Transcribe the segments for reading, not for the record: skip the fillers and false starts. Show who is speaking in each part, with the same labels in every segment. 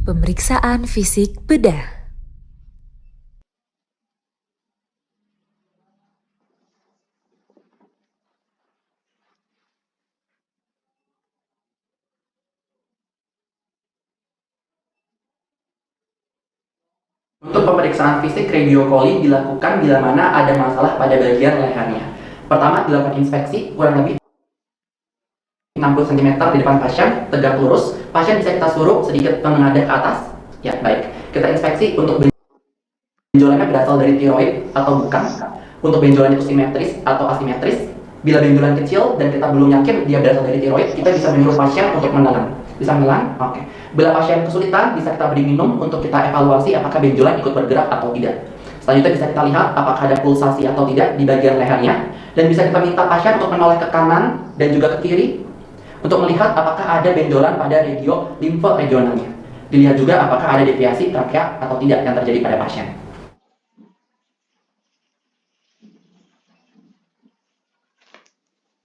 Speaker 1: Pemeriksaan fisik bedah.
Speaker 2: Untuk pemeriksaan fisik radio coli dilakukan bila mana ada masalah pada bagian lehernya. Pertama, dilakukan inspeksi kurang lebih 60 cm di depan pasien, tegak lurus. Pasien bisa kita suruh sedikit menengadah ke atas. Ya, baik. Kita inspeksi untuk benjolannya berasal dari tiroid atau bukan. Untuk benjolan itu simetris atau asimetris. Bila benjolan kecil dan kita belum yakin dia berasal dari tiroid, kita bisa menyuruh pasien untuk menelan. Bisa menelan? Oke. Bila pasien kesulitan, bisa kita beri minum untuk kita evaluasi apakah benjolan ikut bergerak atau tidak. Selanjutnya bisa kita lihat apakah ada pulsasi atau tidak di bagian lehernya. Dan bisa kita minta pasien untuk menoleh ke kanan dan juga ke kiri untuk melihat apakah ada benjolan pada regio limfe regionalnya. Dilihat juga apakah ada deviasi trakea atau tidak yang terjadi pada pasien.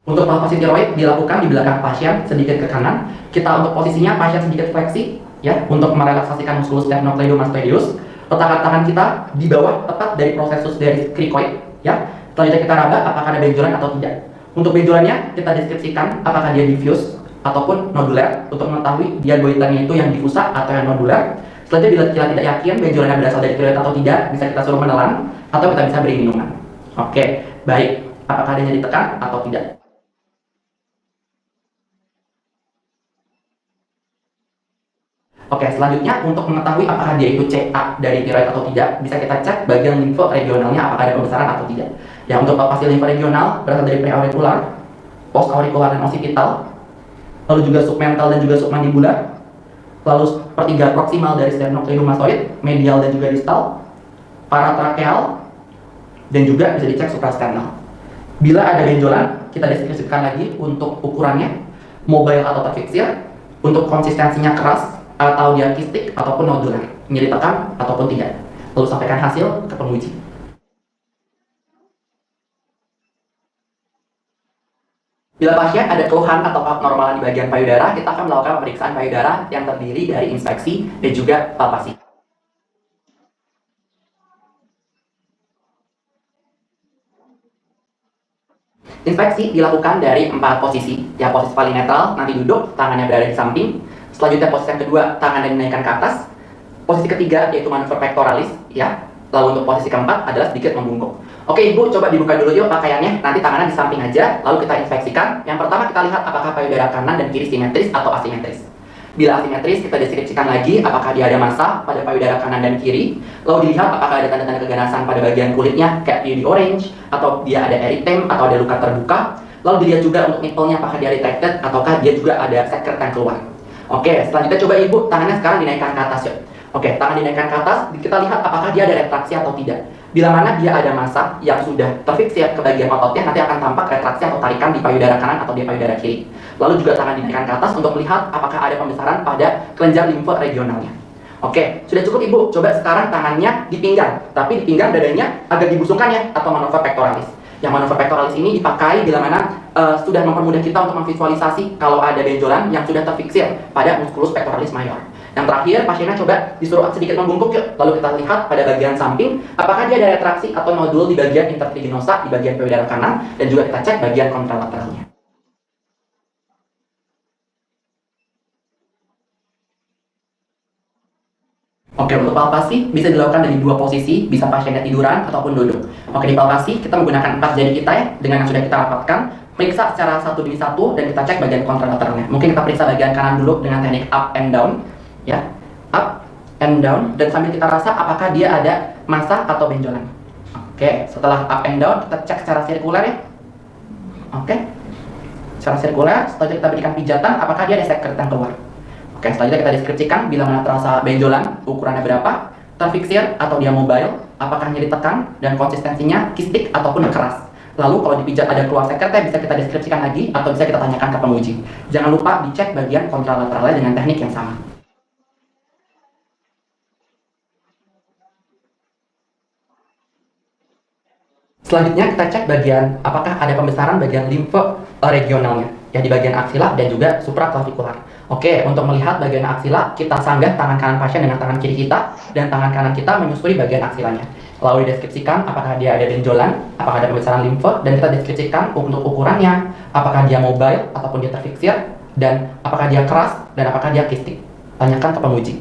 Speaker 2: Untuk palpasi tiroid dilakukan di belakang pasien sedikit ke kanan. Kita untuk posisinya pasien sedikit fleksi ya untuk merelaksasikan musculus sternocleidomastoideus. Letakkan tangan kita di bawah tepat dari prosesus dari cricoid ya. Selanjutnya kita raba apakah ada benjolan atau tidak. Untuk benjolannya kita deskripsikan apakah dia diffuse ataupun nodular untuk mengetahui dia goitannya itu yang difusa atau yang nodular. Selanjutnya bila kita tidak yakin benjolannya berasal dari tiroid atau tidak, bisa kita suruh menelan atau kita bisa beri minuman. Oke, baik. Apakah adanya ditekan atau tidak? Oke, selanjutnya untuk mengetahui apakah dia itu CA dari tiroid atau tidak, bisa kita cek bagian limfe regionalnya apakah ada pembesaran atau tidak. Ya, untuk palpasi limfe regional berasal dari preaurikular, postaurikular dan occipital, lalu juga submental dan juga submandibular, lalu sepertiga proksimal dari sternocleidomastoid, medial dan juga distal, paratrakeal, dan juga bisa dicek suprasternal. Bila ada benjolan, kita deskripsikan lagi untuk ukurannya, mobile atau terfiksir, untuk konsistensinya keras, atau dia kistik ataupun nodular, nyeri tekan ataupun tidak. Lalu sampaikan hasil ke penguji. Bila pasien ada keluhan atau abnormalan di bagian payudara, kita akan melakukan pemeriksaan payudara yang terdiri dari inspeksi dan juga palpasi. Inspeksi dilakukan dari 4 posisi. Ya, posisi paling netral, nanti duduk, tangannya berada di samping. Selanjutnya posisi yang kedua, tangan yang dinaikkan ke atas. Posisi ketiga yaitu manuver pectoralis, ya. Lalu untuk posisi keempat adalah sedikit membungkuk. Oke, Ibu, coba dibuka dulu yuk pakaiannya. Nanti tangannya di samping aja, lalu kita inspeksikan. Yang pertama kita lihat apakah payudara kanan dan kiri simetris atau asimetris. Bila asimetris, kita deskripsikan lagi apakah dia ada massa pada payudara kanan dan kiri. Lalu dilihat apakah ada tanda-tanda keganasan pada bagian kulitnya, kayak beauty orange, atau dia ada erythema atau ada luka terbuka. Lalu dilihat juga untuk nipple-nya apakah dia retracted ataukah dia juga ada secret yang keluar. Oke, selanjutnya coba Ibu tangannya sekarang dinaikkan ke atas yuk. Oke, tangan dinaikkan ke atas, kita lihat apakah dia ada retraksi atau tidak. Bila mana dia ada massa yang sudah terfiksir ke bagian ototnya, nanti akan tampak retraksi atau tarikan di payudara kanan atau di payudara kiri. Lalu juga tangan dinaikkan ke atas untuk melihat apakah ada pembesaran pada kelenjar limfe regionalnya. Oke, sudah cukup Ibu. Coba sekarang tangannya di pinggang, tapi di pinggang dadanya agak dibusungkan ya, atau manuver pectoralis. Yang manuver pectoralis ini dipakai bila mana sudah mempermudah kita untuk memvisualisasi kalau ada benjolan yang sudah terfiksir pada musculus pectoralis major. Yang terakhir, pasiennya coba disuruh sedikit membungkuk yuk. Lalu kita lihat pada bagian samping apakah dia ada retraksi atau nodul di bagian intertriginosa di bagian payudara kanan, dan juga kita cek bagian kontralateralnya. Oke, untuk palpasi bisa dilakukan dari 2 posisi, bisa pasiennya tiduran ataupun duduk. Oke, di palpasi kita menggunakan 4 jari kita ya, dengan yang sudah kita rapatkan, periksa secara satu demi satu dan kita cek bagian kontralateralnya. Mungkin kita periksa bagian kanan dulu dengan teknik up and down, ya, up and down, dan sambil kita rasa apakah dia ada massa atau benjolan. Oke, setelah up and down kita cek secara sirkuler ya. Oke, secara sirkuler, setelah kita berikan pijatan, apakah dia ada secret yang keluar. Oke, selanjutnya kita deskripsikan bila mana terasa benjolan, ukurannya berapa, terfiksir atau dia mobile, apakah nyeri tekan, dan konsistensinya kistik ataupun keras. Lalu kalau dipijat ada keluar sekretnya, bisa kita deskripsikan lagi atau bisa kita tanyakan ke penguji. Jangan lupa dicek bagian kontralateralnya dengan teknik yang sama. Selanjutnya kita cek bagian apakah ada pembesaran bagian limfe regionalnya, ya, di bagian aksila dan juga supraclavikular. Oke, untuk melihat bagian aksila, kita sanggah tangan kanan pasien dengan tangan kiri kita, dan tangan kanan kita menyusuri bagian aksilanya. Lalu dideskripsikan apakah dia ada benjolan, apakah ada pembesaran limfe, dan kita deskripsikan untuk ukurannya, apakah dia mobile ataupun dia terfiksir, dan apakah dia keras, dan apakah dia kistik. Tanyakan ke penguji.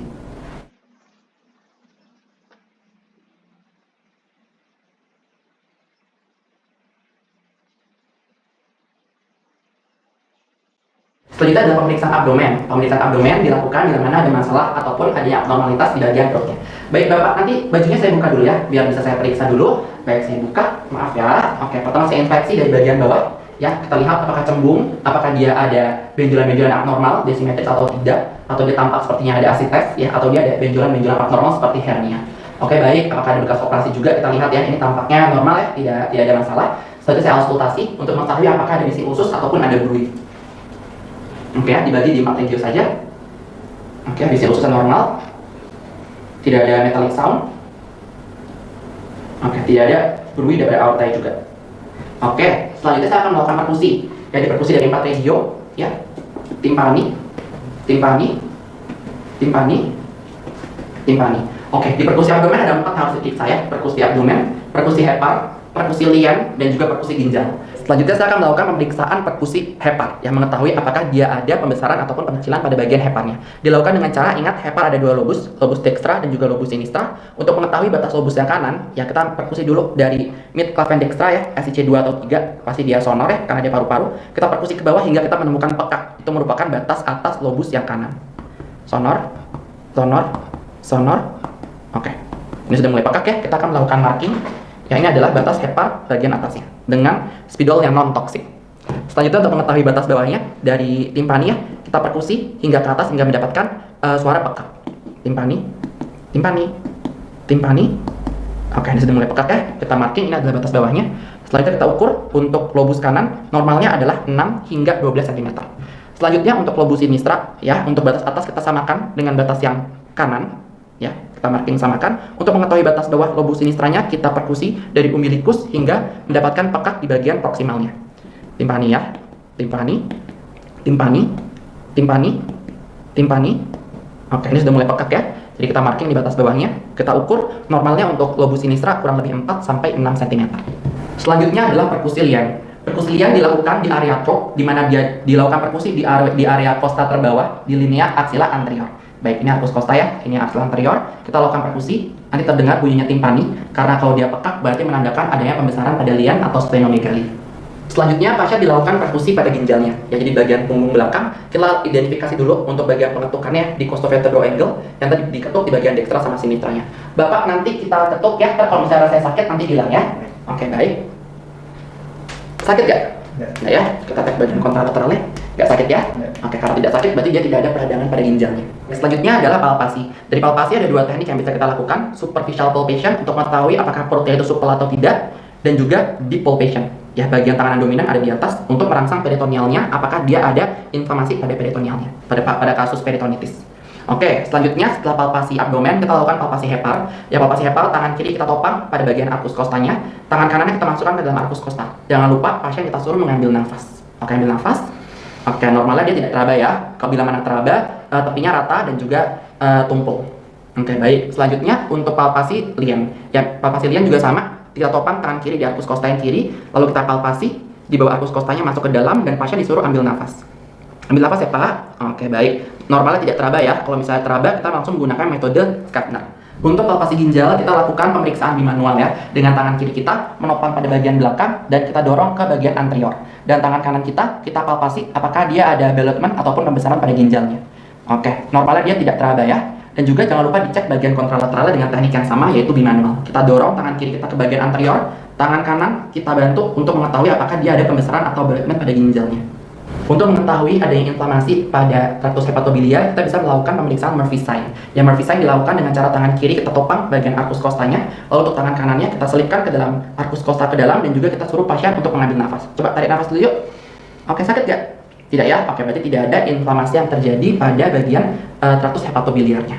Speaker 2: Selanjutnya adalah pemeriksaan abdomen. Pemeriksaan abdomen dilakukan bila mana ada masalah ataupun adanya abnormalitas di bagian perutnya. Baik Bapak, nanti bajunya saya buka dulu ya, biar bisa saya periksa dulu. Baik, saya buka, maaf ya. Oke, pertama saya inspeksi dari bagian bawah. Ya, kita lihat apakah cembung, apakah dia ada benjolan-benjolan abnormal, desimetris atau tidak, atau dia tampak sepertinya ada asites, ya, atau dia ada benjolan-benjolan abnormal seperti hernia. Oke, baik, apakah ada bekas operasi juga, kita lihat ya, ini tampaknya normal ya, tidak ada masalah. Selanjutnya saya auskultasi untuk mengetahui apakah ada bisi usus ataupun ada bruit. Oke, dibagi di 4 regio saja. Oke, bisi ususnya normal. Tidak ada metallic sound. Oke, tidak ada bruit dari aorta juga. Oke, selanjutnya saya akan melakukan perkusi. Ya, diperkusi dari 4 regio, ya. Timpani, timpani, timpani, timpani. Oke, di perkusi abdomen ada 4 harus diperiksa ya. Perkusi abdomen, perkusi hepar, perkusi lian, dan juga perkusi ginjal. Selanjutnya saya akan melakukan pemeriksaan perkusi hepar yang mengetahui apakah dia ada pembesaran ataupun pengecilan pada bagian heparnya. Dilakukan dengan cara, ingat, hepar ada 2 lobus, lobus dextra dan juga lobus sinistra. Untuk mengetahui batas lobus yang kanan, ya kita perkusi dulu dari mid claven dextra ya, SIC 2 atau 3, pasti dia sonor ya, karena dia paru-paru. Kita perkusi ke bawah hingga kita menemukan pekak. Itu merupakan batas atas lobus yang kanan. Sonor, sonor, sonor. Oke, ini sudah mulai pekak ya, kita akan melakukan marking. Ya, ini adalah batas hepar bagian atasnya dengan spidol yang non-toksik. Selanjutnya untuk mengetahui batas bawahnya dari timpani ya, kita perkusi hingga ke atas hingga mendapatkan suara pekak. Timpani, timpani, timpani. Oke, ini sudah mulai pekak ya. Kita marking, ini adalah batas bawahnya. Selanjutnya kita ukur untuk lobus kanan, normalnya adalah 6 hingga 12 cm. Selanjutnya untuk lobus sinistra ya, untuk batas atas kita samakan dengan batas yang kanan. Ya, kita marking samakan. Untuk mengetahui batas bawah lobus sinistranya, kita perkusi dari umbilikus hingga mendapatkan pekak di bagian proksimalnya. Timpani ya, timpani, timpani, timpani, timpani. Oke, ini sudah mulai pekak ya. Jadi kita marking di batas bawahnya. Kita ukur normalnya untuk lobus sinistra kurang lebih 4 sampai 6 cm. Selanjutnya adalah perkusi lian. Perkusi lian dilakukan di area throat, di mana dia dilakukan perkusi di area costa terbawah di linea aksila anterior. Baik, ini arcus costa ya, ini aksila anterior. Kita lakukan perkusi, nanti terdengar bunyinya timpani, karena kalau dia pekak berarti menandakan adanya pembesaran pada lian atau splenomegaly. Selanjutnya, pasien dilakukan perkusi pada ginjalnya. Ya, jadi bagian punggung belakang, kita identifikasi dulu untuk bagian pengetukannya di costovertebral angle, yang tadi diketuk di bagian dextra sama sinistranya. Bapak, nanti kita ketuk ya, kalau misalnya saya sakit nanti bilang ya. Oke, baik. Sakit gak? Nah ya, kita cek bagian kontralateralnya. Gak sakit ya? Oke, kalau tidak sakit berarti dia tidak ada peradangan pada ginjalnya. Selanjutnya adalah palpasi. Dari palpasi ada 2 teknik yang bisa kita lakukan. Superficial palpation untuk mengetahui apakah perutnya itu supel atau tidak, dan juga deep palpation. Ya, bagian tangan dominan ada di atas untuk merangsang peritonealnya, apakah dia ada inflamasi pada peritonealnya, pada kasus peritonitis. Oke, selanjutnya setelah palpasi abdomen, kita lakukan palpasi hepar. Ya, palpasi hepar, tangan kiri kita topang pada bagian arcus costanya, tangan kanannya kita masukkan ke dalam arcus costa. Jangan lupa pasien kita suruh mengambil nafas. Oke, ambil nafas. Oke, normalnya dia tidak teraba ya. Kalau bila mana teraba, tepinya rata dan juga tumpul. Oke, baik. Selanjutnya untuk palpasi lian. Ya, palpasi lian juga sama. Kita topang tangan kiri di arcus costa yang kiri, lalu kita palpasi di bawah arcus costanya masuk ke dalam dan pasien disuruh ambil nafas. Ambil nafas ya Pak. Oke, baik. Normalnya tidak teraba ya. Kalau misalnya teraba, kita langsung menggunakan metode Skadner. Untuk palpasi ginjal, kita lakukan pemeriksaan bimanual ya. Dengan tangan kiri kita menopang pada bagian belakang dan kita dorong ke bagian anterior. Dan tangan kanan kita palpasi apakah dia ada ballotment ataupun pembesaran pada ginjalnya. Oke, normalnya dia tidak teraba ya. Dan juga jangan lupa dicek bagian kontralateralnya dengan teknik yang sama, yaitu bimanual. Kita dorong tangan kiri kita ke bagian anterior, tangan kanan kita bantu untuk mengetahui apakah dia ada pembesaran atau ballotment pada ginjalnya. Untuk mengetahui adanya inflamasi pada traktus hepatobilia, kita bisa melakukan pemeriksaan Murphy sign. Yang Murphy sign dilakukan dengan cara tangan kiri kita topang bagian arcus costanya, lalu untuk tangan kanannya kita selipkan ke dalam arcus costa ke dalam, dan juga kita suruh pasien untuk mengambil nafas. Coba tarik nafas dulu yuk. Oke, sakit gak? Tidak ya? Oke, berarti tidak ada inflamasi yang terjadi pada bagian traktus hepatobiliarnya.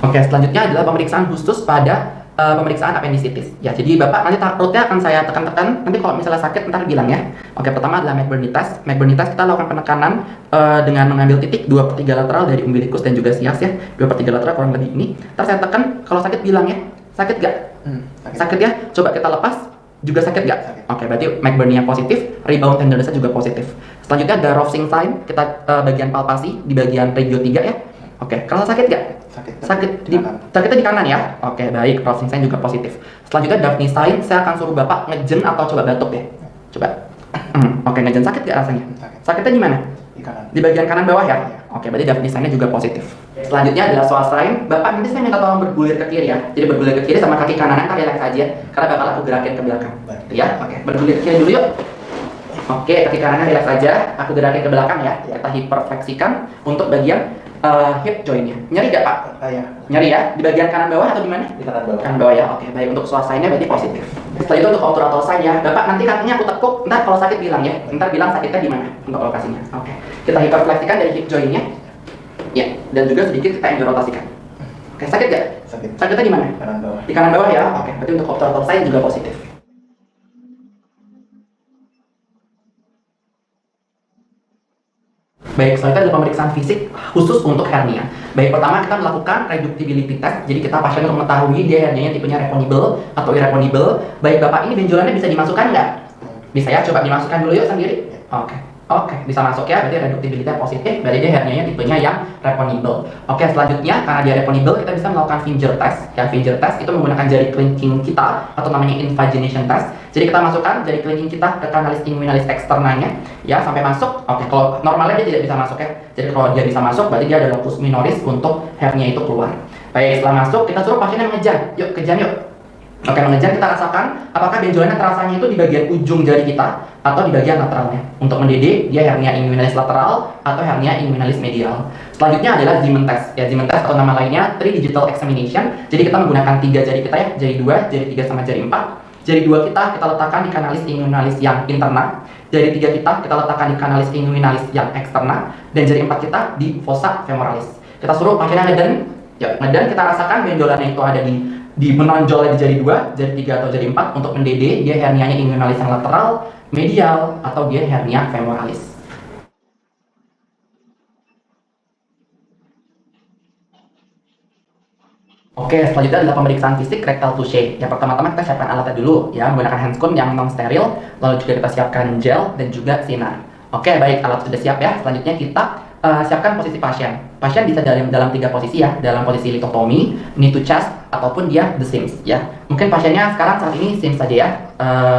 Speaker 2: Oke, selanjutnya adalah pemeriksaan khusus pada pemeriksaan appendicitis. Ya, jadi Bapak nanti perutnya akan saya tekan-tekan. Nanti kalau misalnya sakit, ntar bilang ya. Oke, pertama adalah McBurney test. McBurney test kita lakukan penekanan dengan mengambil titik 2/3 lateral dari umbilikus dan juga sias ya. 2/3 lateral kurang lebih ini. Ntar saya tekan, kalau sakit bilang ya. Sakit gak? Sakit ya? Coba kita lepas. Juga sakit gak? Oke, berarti McBurney-nya positif, rebound tenderness-nya juga positif. Selanjutnya ada Rovsing sign, kita bagian palpasi di bagian regio 3 ya. Oke, kalau sakit gak? Sakitnya di kanan ya. Oke, baik. Rovsing sign juga positif. Selanjutnya Daphne sign, saya akan suruh Bapak ngejen atau coba batuk ya. Coba. Oke, ngejen sakit gak rasanya? Sakitnya di mana?
Speaker 3: Di kanan.
Speaker 2: Di bagian kanan bawah ya. Oke, berarti Daphne sign-nya juga positif. Selanjutnya adalah Swan sign. Bapak nanti saya minta tolong bergulir ke kiri ya. Jadi bergulir ke kiri sama kaki kanannya ntar relax aja. Karena bakal aku gerakin ke belakang. Ya, oke. Bergulir ke kiri dulu yuk. Oke, kaki kanannya relax aja. Aku gerakin ke belakang ya. Kita hiperfleksikan untuk bagian hip joint-nya. Nyeri gak Pak?
Speaker 3: Ya.
Speaker 2: Nyeri ya? Di bagian kanan bawah atau di mana?
Speaker 3: Di kanan bawah.
Speaker 2: Kanan bawah ya. Oke, baik. Untuk suasananya berarti positif. Setelah itu untuk obturator sign ya. Bapak nanti kakinya aku tekuk. Ntar kalau sakit bilang ya. Ntar bilang sakitnya di mana untuk lokasinya. Oke. Kita hiperfleksikan dari hip joint-nya. Ya. Dan juga sedikit kita endarotasikan. Oke, sakit gak?
Speaker 3: Sakit.
Speaker 2: Sakitnya di mana?
Speaker 3: Kanan bawah.
Speaker 2: Di kanan bawah ya. Oke. Berarti untuk obturator sign juga positif. Baik, selanjutnya adalah pemeriksaan fisik khusus untuk hernia. Baik, pertama kita melakukan reductibility test. Jadi kita pasien untuk mengetahui dia hernianya tipenya reponibel atau irreponibel. Baik, Bapak ini benjolannya bisa dimasukkan nggak? Bisa ya, coba dimasukkan dulu yuk sendiri. Oke, bisa masuk ya, berarti reductibility positif, berarti dia hernianya tipenya yang reponibel. Oke, selanjutnya karena dia reponibel, kita bisa melakukan finger test. Ya, finger test itu menggunakan jari kelingking kita atau namanya invagination test. Jadi kita masukkan jari kelingking kita ke kanalis inguinalis eksternanya, ya sampai masuk. Oke, kalau normalnya dia tidak bisa masuk ya. Jadi kalau dia bisa masuk, berarti dia ada locus minoris untuk hernia itu keluar. Baik, setelah masuk, kita suruh pasiennya mengejar. Yuk, kejar yuk. Oke, mengejar kita rasakan apakah benjolannya terasanya itu di bagian ujung jari kita atau di bagian lateralnya. Untuk mendede, dia hernia inguinalis lateral atau hernia inguinalis medial. Selanjutnya adalah Zeeman test. Ya, Zeeman test atau nama lainnya 3 digital examination. Jadi kita menggunakan 3 jari kita ya, jari 2, jari 3 sama jari 4. Jari 2 kita letakkan di kanalis inguinalis yang interna. Jari 3 kita letakkan di kanalis inguinalis yang eksterna. Dan jari 4 kita di fossa femoralis. Kita suruh pasiennya ngeden. Ya, ngeden kita rasakan benjolannya itu ada di menonjol di jari 2, jari 3 atau jari 4 untuk mendede dia hernianya inguinalis yang lateral, medial, atau dia hernia femoralis. Oke, selanjutnya adalah pemeriksaan fisik rectal touche. Yang pertama-tama kita siapkan alatnya dulu ya, menggunakan handscone yang non steril, lalu juga kita siapkan gel dan juga sinar. Oke, baik, alat sudah siap ya. Selanjutnya kita siapkan posisi pasien. Pasien bisa dalam 3 posisi ya, dalam posisi lithotomy, knee to chest, ataupun dia the Sims ya. Mungkin pasiennya sekarang saat ini Sims saja ya,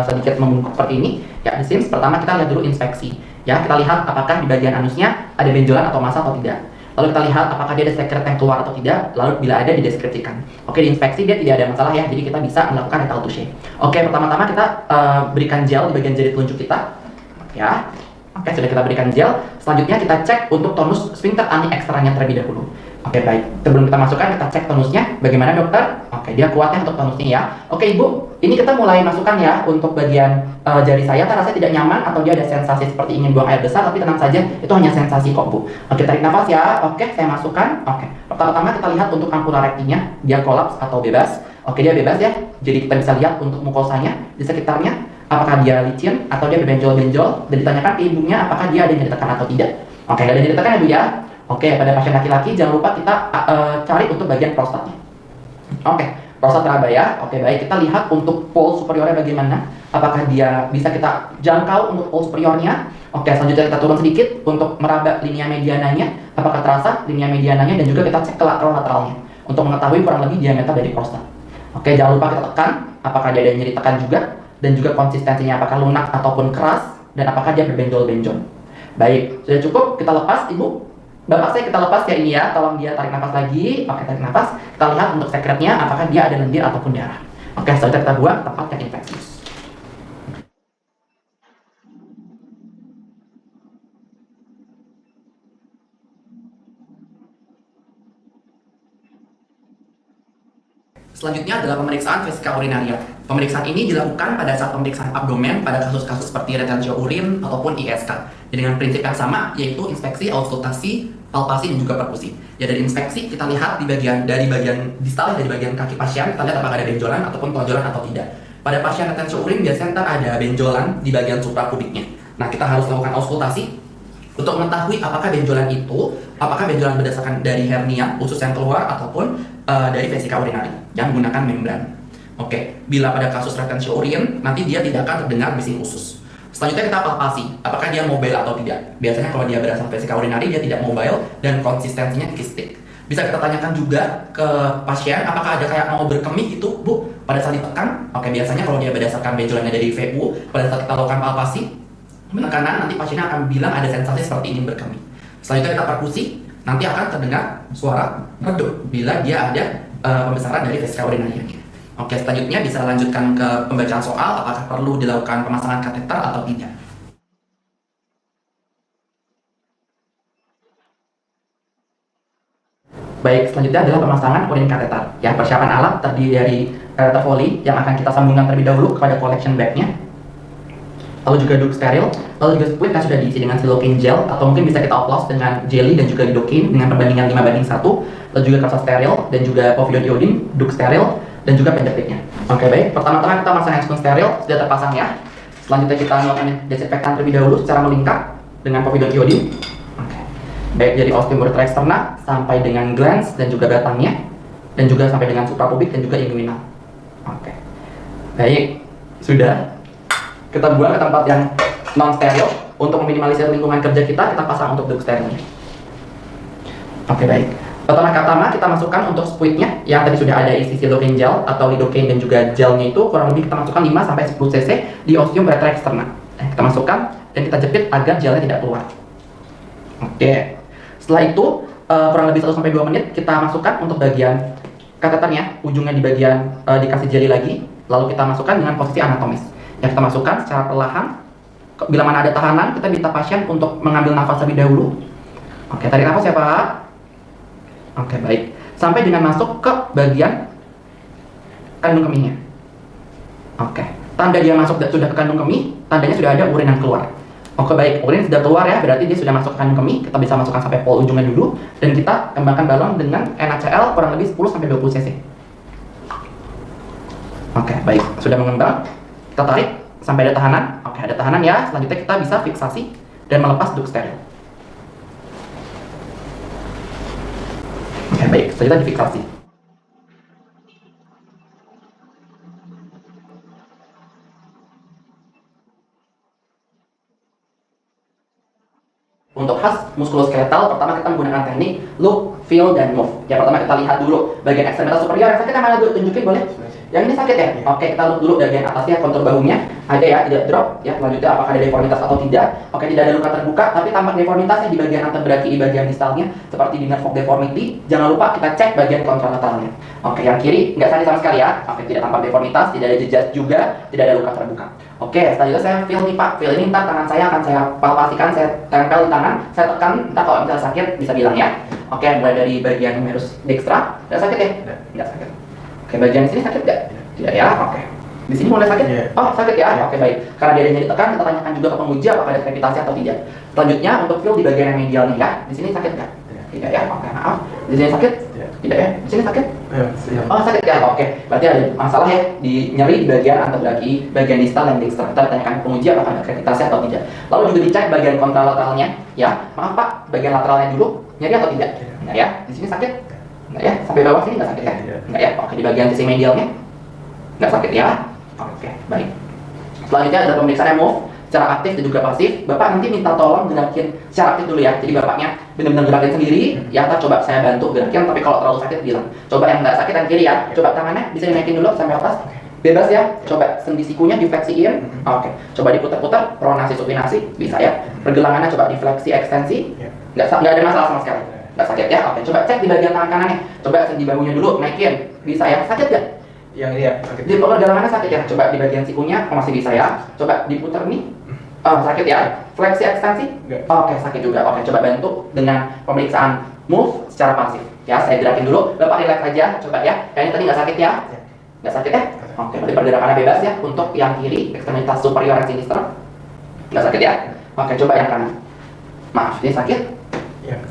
Speaker 2: sedikit membungkuk seperti ini. Ya, the Sims pertama kita lihat dulu inspeksi. Ya, kita lihat apakah di bagian anusnya ada benjolan atau massa atau tidak. Lalu kita lihat apakah dia ada sekret yang keluar atau tidak. Lalu bila ada dideskripsikan. Oke, di inspeksi dia tidak ada masalah ya, jadi kita bisa melakukan rectal touche. Oke, pertama-tama kita berikan gel di bagian jari telunjuk kita. Ya. Oke, sudah kita berikan gel. Selanjutnya kita cek untuk tonus sphincter ani eksternanya terlebih dahulu. Oke, baik. Sebelum kita masukkan, kita cek tonusnya. Bagaimana dokter? Oke, dia kuat ya untuk tonusnya ya. Oke, Ibu. Ini kita mulai masukkan ya untuk bagian jari saya. Rasanya tidak nyaman atau dia ada sensasi seperti ingin buang air besar, tapi tenang saja. Itu hanya sensasi kok, Bu. Oke, tarik nafas ya. Oke, saya masukkan. Oke. Pertama-tama kita lihat untuk ampula rektinya. Dia kolaps atau bebas. Oke, dia bebas ya. Jadi kita bisa lihat untuk mukosanya di sekitarnya. Apakah dia licin atau dia berbenjol-benjol, dan ditanyakan ke ibunya apakah dia ada yang ditekan atau tidak. Oke, ada yang ditekan ya Bu ya. Oke, pada pasien laki-laki jangan lupa kita cari untuk bagian prostatnya. Oke, prostat teraba ya. Oke, baik, kita lihat untuk pole superiornya bagaimana. Apakah dia bisa kita jangkau untuk pole superiornya. Oke, selanjutnya kita turun sedikit untuk meraba linea mediananya. Apakah terasa linea mediananya, dan juga kita cek ke lateral-lateralnya untuk mengetahui kurang lebih diameter dari prostat. Oke, jangan lupa kita tekan apakah dia ada nyeri tekan juga, dan juga konsistensinya apakah lunak ataupun keras, dan apakah dia berbenjol-benjol. Baik, sudah cukup, kita lepas Ibu. Bapak saya kita lepas ya ini ya, tolong dia tarik nafas lagi. Oke, tarik nafas. Kita lihat untuk sekretnya apakah dia ada lendir ataupun darah. Oke, selanjutnya kita buang tempat yang infeksius. Selanjutnya adalah pemeriksaan vesika urinaria. Pemeriksaan ini dilakukan pada saat pemeriksaan abdomen pada kasus-kasus seperti retensio urin ataupun ISK. Jadi dengan prinsip yang sama, yaitu inspeksi, auskultasi, palpasi, dan juga perkusi. Ya, dari inspeksi kita lihat dari bagian distal, dari bagian kaki pasien, kita lihat apakah ada benjolan ataupun tonjolan atau tidak. Pada pasien retensio urin biasanya ntar ada benjolan di bagian suprapubiknya. Nah, kita harus lakukan auskultasi untuk mengetahui apakah benjolan itu, apakah benjolan berdasarkan dari hernia, usus yang keluar, ataupun dari vesika urinari yang menggunakan membran. Oke, bila pada kasus retensio urin, nanti dia tidak akan terdengar bising usus. Selanjutnya kita palpasi, apakah dia mobile atau tidak. Biasanya kalau dia berasal vesika urinari, dia tidak mobile dan konsistensinya kistik. Bisa kita tanyakan juga ke pasien, apakah ada kayak mau berkemih gitu, Bu, pada saat ditekan. Oke, biasanya kalau dia berdasarkan benjolannya dari VU, pada saat kita lakukan palpasi, penekanan, nanti pasiennya akan bilang ada sensasi seperti ingin berkemih. Selanjutnya kita perkusi, nanti akan terdengar suara redup bila dia ada pembesaran dari vesika urinari. Oke, selanjutnya bisa lanjutkan ke pembacaan soal, apakah perlu dilakukan pemasangan kateter atau tidak. Baik, selanjutnya adalah pemasangan urin kateter. Ya, persiapan alat terdiri dari kateter Foley yang akan kita sambungkan terlebih dahulu kepada collection bag-nya. Lalu juga duct steril, lalu juga split yang sudah diisi dengan silocaine gel, atau mungkin bisa kita oplos dengan jelly dan juga lidocaine dengan perbandingan 5:1, lalu juga kapsa steril dan juga povidone iodine, duct steril, dan juga pendektiknya. Oke, baik. Pertama-tama kita masang handscoon steril, sudah terpasang ya. Selanjutnya kita melakukan desinfektan terlebih dahulu secara melingkar dengan povidone iodine. Oke. Baik dari ostium ureter externa sampai dengan glans dan juga batangnya, dan juga sampai dengan suprapubik dan juga inguinal. Oke. Baik, sudah. Kita buang ke tempat yang non steril untuk meminimalisir lingkungan kerja kita pasang untuk duct sterilnya. Oke, baik. Pertama-tama kita masukkan untuk spuitnya yang tadi sudah ada isi silocaine gel atau lidocaine dan juga gelnya itu kurang lebih kita masukkan 5-10 cc di ostium ureter externa. Kita masukkan dan kita jepit agar gelnya tidak keluar. Oke. Setelah itu kurang lebih 1-2 menit kita masukkan untuk bagian kateternya, ujungnya di bagian dikasih jelly lagi, lalu kita masukkan dengan posisi anatomis. Yang kita masukkan secara perlahan. Bila mana ada tahanan, kita minta pasien untuk mengambil nafas terlebih dahulu. Oke, tarik nafas ya Pak. Oke, baik. Sampai dengan masuk ke bagian kandung kemihnya. Oke. Tanda dia masuk sudah ke kandung kemih, tandanya sudah ada urin yang keluar. Oke, baik. Urin sudah keluar ya, berarti dia sudah masuk ke kandung kemih. Kita bisa masukkan sampai pol ujungnya dulu. Dan kita kembangkan balon dengan NaCl kurang lebih 10-20 cc. Oke, baik. Sudah mengembang. Kita tarik sampai ada tahanan. Oke, ada tahanan ya. Selanjutnya kita bisa fiksasi dan melepas duct steril. Oke, baik. Selanjutnya difiksasi. Untuk khas muskuloskeletal, pertama kita menggunakan teknik look, feel, dan move. Ya, pertama kita lihat dulu bagian ekstremitas superior. Yang sakit yang mana dulu? Tunjukin boleh? Yang ini sakit ya? Oke, kita look dulu bagian atasnya, kontur bahunya. Ada ya, tidak drop. Ya, selanjutnya apakah ada deformitas atau tidak? Oke, tidak ada luka terbuka, tapi tampak deformitasnya di bagian antebraki, di bagian distalnya, seperti di nerve deformity. Jangan lupa kita cek bagian kontralateralnya. Oke, yang kiri nggak sakit sama sekali ya. Oke, tidak tampak deformitas, tidak ada jejak juga, tidak ada luka terbuka. Oke, selanjutnya saya feel nih Pak. Feel ini ntar tangan saya akan saya palpasikan, saya tempel di tangan, saya tekan, ntar kalau misalnya sakit bisa bilang ya. Oke, mulai dari bagian humerus dextra, nggak sakit ya? Nggak sakit. Oke, bagian di sini sakit nggak? Tidak ya, oke. Di sini mulai sakit? Oh, sakit ya? Oke, baik. Karena dia adanya ditekan, kita tanyakan juga ke penguji apakah ada krepitasi atau tidak. Selanjutnya untuk feel di bagian yang medialnya ya. Di sini sakit nggak? Tidak ya? Oke, maaf. Di sini sakit? Tidak ya? Di sini sakit? Oh, sakit ya? Oke. Berarti ada masalah ya di nyeri di bagian antebraki, bagian distal dan dextra. Kita tanyakan ke penguji apakah ada krepitasi atau tidak. Lalu juga dicek bagian kontralateralnya. Ya, maaf Pak, bagian lateralnya dulu nyeri atau tidak? Enggak ya? Di sini sakit? Enggak ya? Sampai bawah sini nggak sakit ya? Enggak ya? Oke, di bagian sisi medialnya nggak sakit ya? Oke, baik. Selanjutnya ada pemeriksaan move secara aktif dan juga pasif. Bapak nanti minta tolong gerakin secara aktif dulu ya. Jadi bapaknya benar-benar gerakin sendiri. Ya, ntar coba saya bantu gerakin. Tapi kalau terlalu sakit bilang. Coba yang nggak sakit yang kiri ya. Coba tangannya bisa dinaikin dulu sampai atas. Bebas ya. Coba sendi sikunya difleksiin. Oke. Coba diputar-putar. Pronasi supinasi bisa ya. Pergelangannya coba difleksi ekstensi. Nggak ada masalah sama sekali. Nggak sakit ya. Oke. Coba cek di bagian tangan kanannya. Coba sendi bahunya dulu naikin. Bisa ya. Sakit nggak?
Speaker 3: Yang ini ya,
Speaker 2: di pergelangannya sakit ya. Coba di bagian sikunya masih bisa ya. Coba diputar nih. Oh, sakit ya. Fleksi ekstensi? Oke, sakit juga. Oke, coba bantu dengan pemeriksaan move secara pasif. Ya, saya gerakin dulu. Bapak relax aja. Coba ya. Kayaknya tadi nggak sakit ya. Nggak sakit ya? Oke, berarti pergerakannya bebas ya. Untuk yang kiri, ekstremitas superior and sinister. Nggak sakit ya? Oke, coba yang kanan. Maaf, ini sakit?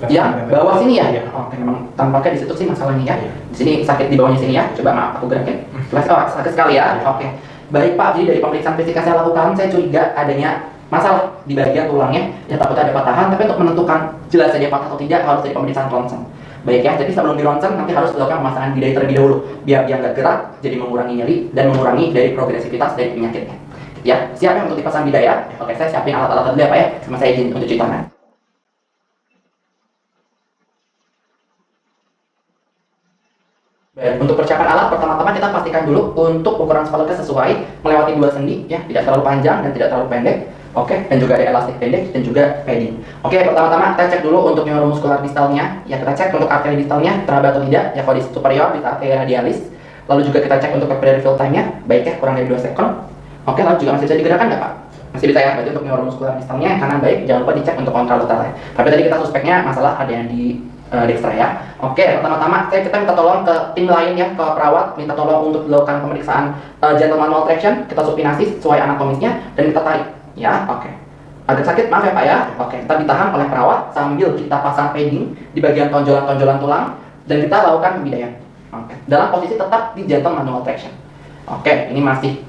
Speaker 2: Yang bawah sini ya? Oke, memang tampaknya di situ sih masalahnya ya. Di sini sakit di bawahnya sini ya. Coba maaf, aku gerakin. Oh, sakit sekali ya. Oke. Baik Pak, jadi dari pemeriksaan fisik yang saya lakukan, saya curiga adanya masalah di bagian tulangnya. Ya takutnya ada patahan, tapi untuk menentukan jelas saja patah atau tidak harus dari pemeriksaan ronsen. Baik ya, jadi sebelum di ronsen nanti harus dilakukan pemasangan bidai terlebih dahulu biar dia nggak gerak, jadi mengurangi nyeri dan mengurangi dari progresivitas dari penyakitnya. Ya, siap ya untuk dipasang bidai ya? Oke, saya siapin alat-alat dulu ya Pak ya. Sama saya izin untuk cuci tangan. Baik, untuk persiapan alat pertama-tama kita pastikan dulu untuk ukuran spalutnya sesuai melewati 2 sendi ya, tidak terlalu panjang dan tidak terlalu pendek. Oke, dan juga ada elastik pendek dan juga padding. Oke, pertama-tama kita cek dulu untuk neuromuskular distalnya. Ya, kita cek untuk arteri distalnya teraba atau tidak. Ya, kalau di superior bisa arteri radialis. Lalu juga kita cek untuk capillary fill time-nya, baik ya, kurang dari 2 sekon. Oke, lalu juga masih bisa digerakkan nggak Pak? Masih bisa ya, berarti untuk neuromuskular distalnya yang kanan baik, jangan lupa dicek untuk kontralateralnya. Tapi tadi kita suspeknya masalah ada yang di dextra ya. Oke, pertama-tama kita minta tolong ke tim lain ya, ke perawat, minta tolong untuk dilakukan pemeriksaan gentle manual traction, kita supinasi sesuai anatomisnya dan kita tarik. Ya, oke. Agak sakit, maaf ya Pak ya. Oke, kita ditahan oleh perawat sambil kita pasang padding di bagian tonjolan-tonjolan tulang dan kita lakukan pembidaian. Oke, dalam posisi tetap di gentle manual traction. Oke, ini masih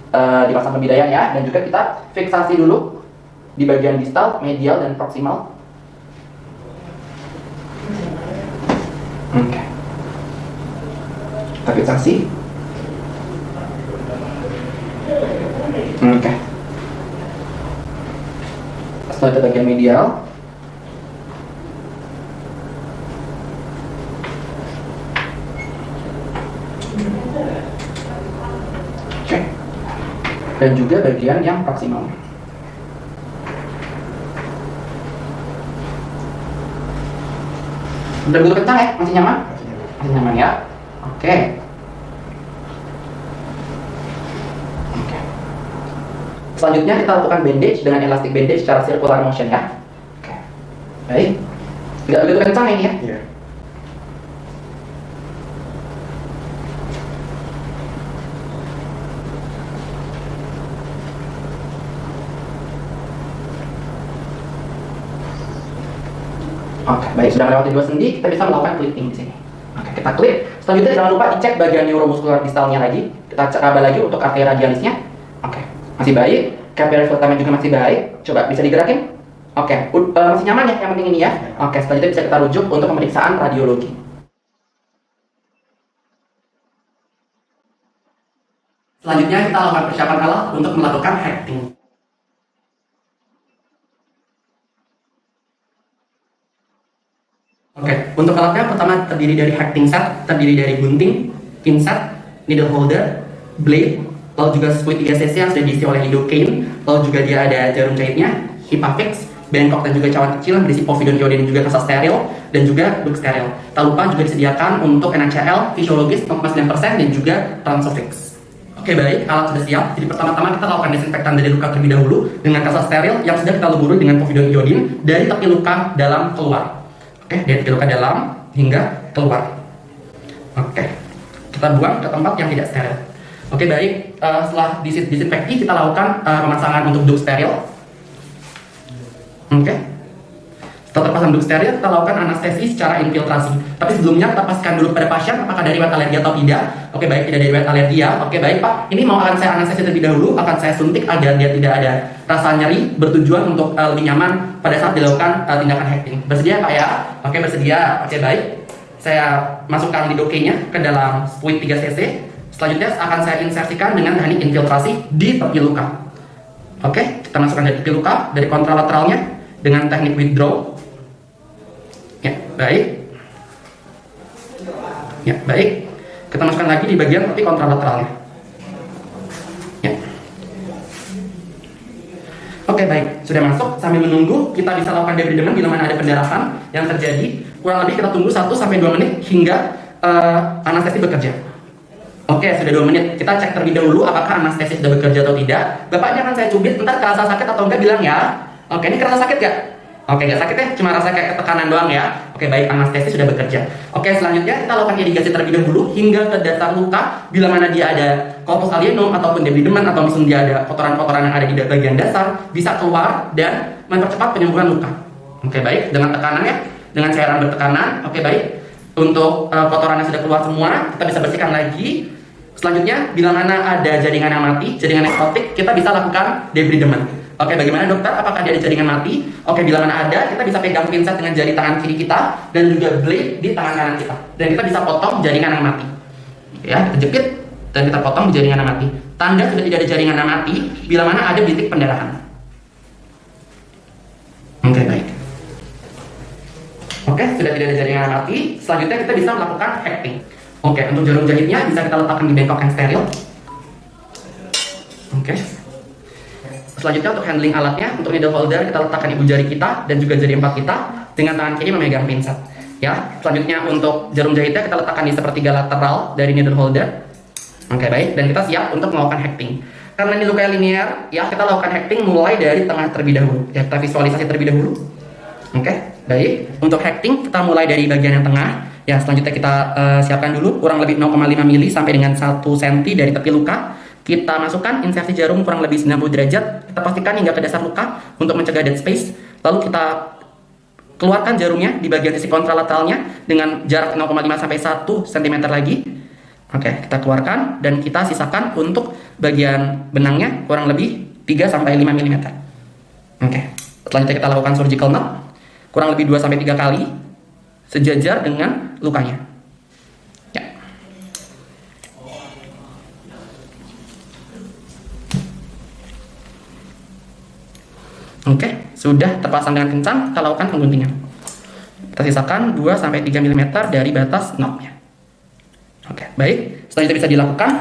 Speaker 2: dipasang pembidaian ya, dan juga kita fiksasi dulu di bagian distal, medial dan proximal. Oke, kita fiksasi. Oke. Setelah itu bagian medial. Oke. Dan juga bagian yang proximal. Udah begitu kencang ya? Masih nyaman? Masih nyaman ya? Oke. Selanjutnya kita lakukan bandage dengan elastic bandage secara circular motion ya. Oke. Baik. Nggak begitu kencang ini ya? Iya. Oke, baik, sudah melewati 2 sendi, kita bisa melakukan clipping di sini. Oke, kita clip. Selanjutnya jangan lupa dicek bagian neuromuskular distalnya lagi. Kita coba lagi untuk arteri radialisnya. Oke, masih baik. Capillary fill time juga masih baik. Coba bisa digerakin. Oke, masih nyaman ya yang penting ini ya. Oke, selanjutnya bisa kita rujuk untuk pemeriksaan radiologi. Selanjutnya kita lakukan persiapan alat untuk melakukan hacking. Oke, untuk alatnya pertama terdiri dari hacking set, terdiri dari gunting, pinset, needle holder, blade, lalu juga spui 3cc yang sudah diisi oleh lidocaine, lalu juga dia ada jarum jahitnya, hipafix, bengkok dan juga cawan kecil yang berisi povidone iodine dan juga kasa steril, dan juga duk steril. Tak lupa juga disediakan untuk NaCl, fisiologis 0,9% dan juga transofix. Oke baik, alat sudah siap. Jadi pertama-tama kita lakukan desinfektan dari luka terlebih dahulu dengan kasa steril yang sudah kita leburi dengan povidone iodine dari tepi luka dalam keluar. Oke, dari tepi luka dalam hingga keluar. Oke, kita buang ke tempat yang tidak steril. Oke baik, setelah disinfeksi kita lakukan pemasangan untuk duk steril. Oke, setelah terpasang duk steril kita lakukan anestesi secara infiltrasi. Tapi sebelumnya kita pastikan dulu pada pasien apakah dari riwayat alergi atau tidak. Oke baik, tidak ada riwayat alergi ya. Oke baik Pak, ini akan saya anestesi terlebih dahulu, akan saya suntik agar dia tidak ada rasa nyeri, bertujuan untuk lebih nyaman pada saat dilakukan tindakan hacking. Bersedia Pak ya? Oke bersedia. Oke baik, saya masukkan lidocaine-nya ke dalam spui 3cc. Selanjutnya akan saya insersikan dengan teknik infiltrasi di tepi luka. Oke, kita masukkan dari tepi luka, dari kontralateralnya dengan teknik withdraw. Ya, baik. Ya, baik. Kita masukkan lagi di bagian tepi kontralateralnya. Ya. Oke, baik. Sudah masuk. Sambil menunggu, kita bisa lakukan debridement bila mana ada pendarahan yang terjadi. Kurang lebih kita tunggu 1-2 menit hingga anestesi bekerja. Oke, sudah 2 menit. Kita cek terlebih dahulu apakah anestesi sudah bekerja atau tidak. Bapaknya akan saya cubit, ntar kerasa sakit atau enggak bilang ya. Oke, ini kerasa sakit gak? Oke, nggak sakit ya, cuma rasa kayak tekanan doang ya. Oke, baik, anestesi sudah bekerja. Oke, selanjutnya kita lakukan irigasi terlebih dahulu hingga ke dasar luka. Bila mana dia ada corpus alienum ataupun debridement atau misalnya dia ada kotoran-kotoran yang ada di bagian dasar, bisa keluar dan mempercepat penyembuhan luka. Oke, baik, dengan tekanan ya, dengan cairan bertekanan. Oke, baik. Untuk kotoran yang sudah keluar semua, kita bisa bersihkan lagi. Selanjutnya, bila mana ada jaringan yang mati, jaringan nekrotik, kita bisa lakukan debridement. Oke, bagaimana dokter? Apakah dia ada jaringan mati? Oke, bila mana ada, kita bisa pegang pinset dengan jari tangan kiri kita dan juga blade di tangan kanan kita. Dan kita bisa potong jaringan yang mati. Ya, kita jepit dan kita potong jaringan yang mati. Tanda sudah tidak ada jaringan yang mati bila mana ada bintik pendarahan. Oke, baik. Oke, sudah tidak ada jaringan yang mati. Selanjutnya kita bisa melakukan hacking. Oke, untuk jarum jahitnya bisa kita letakkan di bengkok yang steril. Oke. Selanjutnya untuk handling alatnya, untuk needle holder kita letakkan ibu jari kita dan juga jari empat kita dengan tangan kiri memegang pinset. Ya. Selanjutnya untuk jarum jahitnya kita letakkan di sepertiga lateral dari needle holder. Oke, baik. Dan kita siap untuk melakukan hacking. Karena ini luka linear, ya kita lakukan hacking mulai dari tengah terlebih dahulu. Ya, kita visualisasi terlebih dahulu. Oke, baik. Untuk hacking kita mulai dari bagian yang tengah. Ya, selanjutnya kita siapkan dulu kurang lebih 0,5 mili sampai dengan 1 cm dari tepi luka. Kita masukkan insersi jarum kurang lebih 90 derajat. Kita pastikan hingga ke dasar luka untuk mencegah dead space. Lalu kita keluarkan jarumnya di bagian sisi kontralateralnya dengan jarak 0,5 sampai 1 cm lagi. Oke, kita keluarkan dan kita sisakan untuk bagian benangnya kurang lebih 3 sampai 5 mm. Oke. Selanjutnya kita lakukan surgical knot kurang lebih 2 sampai 3 kali sejajar dengan lukanya. Ya. Oke, sudah terpasang dengan kencang, kita lakukan pengguntingan. Kita sisakan 2 sampai 3 mm dari batas knotnya. Oke, baik. Selanjutnya bisa dilakukan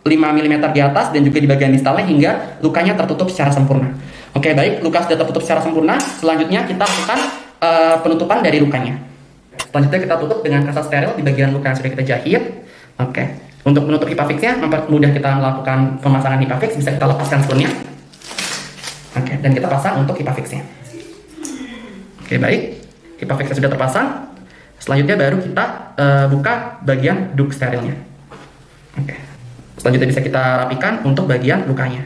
Speaker 2: 5 mm di atas dan juga di bagian distalnya hingga lukanya tertutup secara sempurna. Oke, baik. Luka sudah tertutup secara sempurna. Selanjutnya kita lakukan penutupan dari lukanya. Selanjutnya kita tutup dengan kasa steril di bagian luka yang sudah kita jahit. Oke. Untuk menutup hipafixnya, mempermudah kita melakukan pemasangan hipafix, bisa kita lepaskan spoolnya. Oke, dan kita pasang untuk hipafixnya. Oke, baik. Hipafixnya sudah terpasang. Selanjutnya baru kita buka bagian duct sterilnya. Oke. Selanjutnya bisa kita rapikan untuk bagian lukanya.